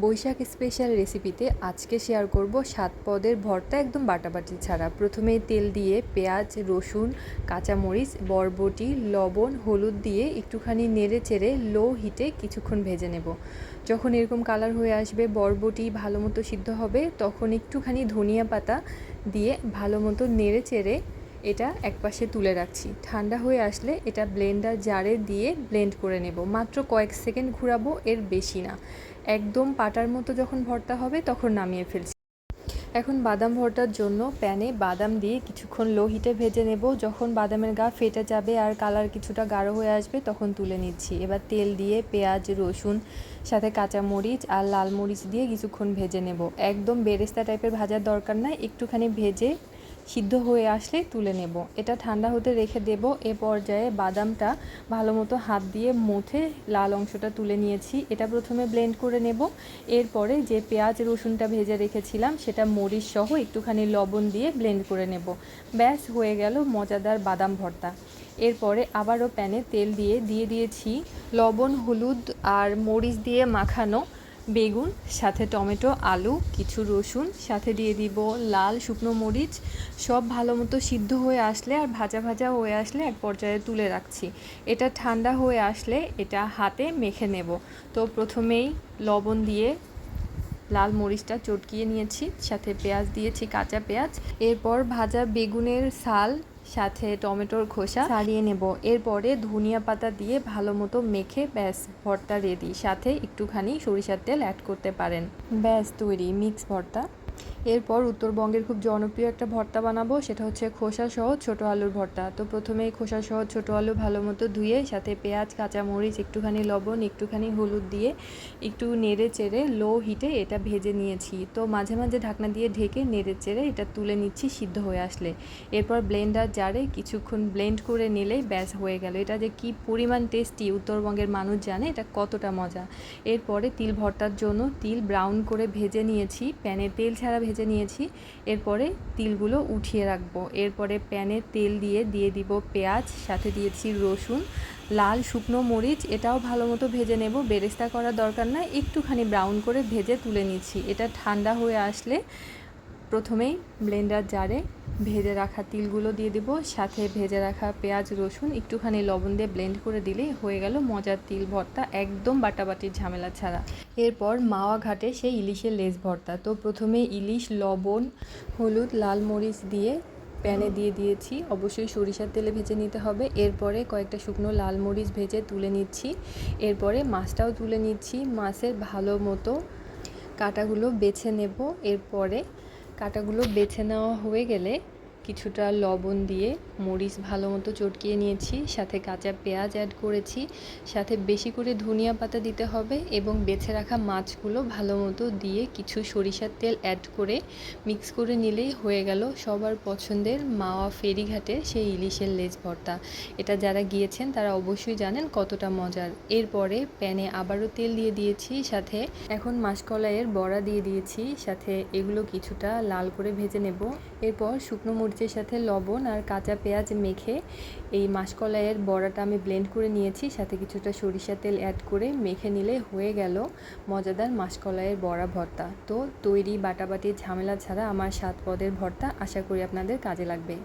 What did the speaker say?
Boishakh special রেসিপিতে আজকে share করব 7 পদের ভর্তা একদম বাটাবাটি ছাড়া। প্রথমেই তেল দিয়ে পেঁয়াজ, রসুন, কাঁচামরিচ, বরবটি, লবণ, হলুদ দিয়ে একটুখানি নেড়ে চেড়ে লো হিটে কিছুক্ষণ ভেজে নেব। যখন এরকম কালার হয়ে আসবে, বরবটি ভালো মতো সিদ্ধ হবে, তখন একটুখানি ধনিয়া পাতা দিয়ে ভালো মতো নেড়ে চেড়ে এটা একপাশে তুলে রাখছি। ঠান্ডা হয়ে আসলে এটা ব্লেন্ডার জারে দিয়ে ব্লেন্ড করে নেব। মাত্র কয়েক সেকেন্ড ঘোরাবো, এর বেশি না। একদম পাটার মতো যখন ভর্তা হবে তখন নামিয়ে ফেলছি। এখন বাদাম ভর্তার জন্য প্যানে বাদাম দিয়ে কিছুক্ষণ লো হিটে ভেজে নেব। যখন বাদামের গা ফেটে যাবে আর কালার কিছুটা গাঢ় হয়ে আসবে তখন তুলে নিচ্ছি। এবার তেল দিয়ে পেঁয়াজ, রসুন, সাথে কাঁচামরিচ আর লাল মরিচ দিয়ে কিছুক্ষণ ভেজে নেব। একদম বেরেস্তা টাইপের ভাজার দরকার নাই, একটুখানি ভেজে সিদ্ধ হয়ে আসলে তুলে নেব। এটা ঠান্ডা হতে রেখে দেব। এ পর্যায়ে বাদামটা ভালো মতো হাত দিয়ে মুথে লাল অংশটা তুলে নিয়েছি। এটা প্রথমে ব্লেন্ড করে নেব। এরপরে যে পেঁয়াজ রসুনটা ভেজে রেখেছিলাম সেটা মরিচ সহ একটুখানি লবণ দিয়ে ব্লেন্ড করে নেব। ব্যাস হয়ে গেল মজাদার বাদাম ভর্তা। এরপরে আবারও প্যানে তেল দিয়ে দিয়েছি লবণ, হলুদ আর মরিচ দিয়ে মাখানো বেগুন, সাথে টমেটো, আলু, কিছু রসুন, সাথে দিয়ে দিব লাল শুকনো মরিচ। সব ভালো মতো সিদ্ধ হয়ে আসলে আর ভাজা ভাজা হয়ে আসলে এক পর্যায়ে তুলে রাখছি। এটা ঠান্ডা হয়ে আসলে এটা হাতে মেখে নেব। তো প্রথমেই লবণ দিয়ে লাল মরিচটা চটকিয়ে নিয়েছি, সাথে পেঁয়াজ দিয়েছি, কাঁচা পেঁয়াজ। এরপর ভাজা বেগুনের ছাল সাথে টমেটোর খোসা ছাড়িয়ে নেব। এরপরে ধনিয়া পাতা দিয়ে ভালো মতো মেখে ব্যাস ভর্তা রেডি। সাথে একটুখানি সরিষার তেল অ্যাড করতে পারেন। ব্যাস তৈরি মিক্স ভর্তা। এরপর উত্তরবঙ্গের খুব জনপ্রিয় একটা ভর্তা বানাবো, সেটা হচ্ছে খোসা সহ ছোটো আলুর ভর্তা। তো প্রথমেই খোসা সহ ছোটো আলু ভালো মতো ধুয়ে সাথে পেঁয়াজ, কাঁচামরিচ, একটুখানি লবণ, একটুখানি হলুদ দিয়ে একটু নেড়ে চেড়ে লো হিটে এটা ভেজে নিয়েছি। তো মাঝে মাঝে ঢাকনা দিয়ে ঢেকে নেড়ে চেড়ে এটা তুলে নিচ্ছি সিদ্ধ হয়ে আসলে। এরপর ব্লেন্ডার জারে কিছুক্ষণ ব্লেন্ড করে নিলেই ব্যাস হয়ে গেল। এটা যে কি পরিমাণ টেস্টি উত্তরবঙ্গের মানুষ জানে এটা কতটা মজা। এরপরে তিল ভর্তার জন্য তিল ব্রাউন করে ভেজে নিয়েছি, প্যানে তেল ছাড়া ভেজে নিয়েছি। এরপরে তিলগুলো উঠিয়ে রাখবো। এরপরে প্যানে তেল দিয়ে দিব পেঁয়াজ, সাথে দিয়েছি রসুন, লাল শুকনো মরিচ। এটাও ভালো মতো ভেজে নেব, বেরেস্তা করার দরকার না, একটুখানি ব্রাউন করে ভেজে তুলে নিচ্ছি। এটা ঠান্ডা হয়ে আসলে প্রথমেই ব্লেন্ডার জারে ভেজে রাখা তিলগুলো দিয়ে দিব, সাথে ভেজে রাখা পেঁয়াজ, রসুন, একটুখানি লবণ দিয়ে ব্লেন্ড করে দিলেই হয়ে গেল মজার তিল ভর্তা, একদম বাটাবাটির ঝামেলা ছাড়া। এরপর মাওয়া ঘাটে সেই ইলিশের লেজ ভর্তা। তো প্রথমে ইলিশ লবণ, হলুদ, লাল মরিচ দিয়ে প্যানে দিয়েছি। অবশ্যই সরিষার তেলে ভেজে নিতে হবে। এরপরে কয়েকটা শুকনো লাল মরিচ ভেজে তুলে নিচ্ছি। এরপরে মাছটাও তুলে নিচ্ছি। মাছের ভালো মতো কাঁটাগুলো বেছে নেব। এরপরে কাঁটাগুলো বেছে নেওয়া হয়ে গেলে কিছুটা লবণ দিয়ে মরিচ ভালো মতো চটকিয়ে নিয়েছি, সাথে কাঁচা পেঁয়াজ অ্যাড করেছি, সাথে বেশি করে ধনিয়া পাতা দিতে হবে এবং বেছে রাখা মাছগুলো ভালো মতো দিয়ে কিছু সরিষার তেল অ্যাড করে মিক্স করে নিলেই হয়ে গেল সবার পছন্দের মাওয়া ফেরিঘাটের সেই ইলিশের লেজ ভর্তা। এটা যারা গিয়েছেন তারা অবশ্যই জানেন কতটা মজার। এরপরে প্যানে আবারও তেল দিয়ে দিয়েছি, সাথে এখন মাসকলাইয়ের বড়া দিয়ে দিয়েছি, সাথে এগুলো কিছুটা লাল করে ভেজে নেব। এরপর শুকনো মরিচের সাথে লবণ আর কাঁচা পেঁয়াজ মেখে এই মাসকলাইয়ের বড়াটা আমি ব্লেন্ড করে নিয়েছি, সাথে কিছুটা সরিষার তেল অ্যাড করে মেখে নিলে হয়ে গেল মজাদার মাসকলাইয়ের বড়া ভর্তা। তো তৈরি বাটাবাটির ঝামেলা ছাড়া আমার 7 পদের ভর্তা। আশা করি আপনাদের কাজে লাগবে।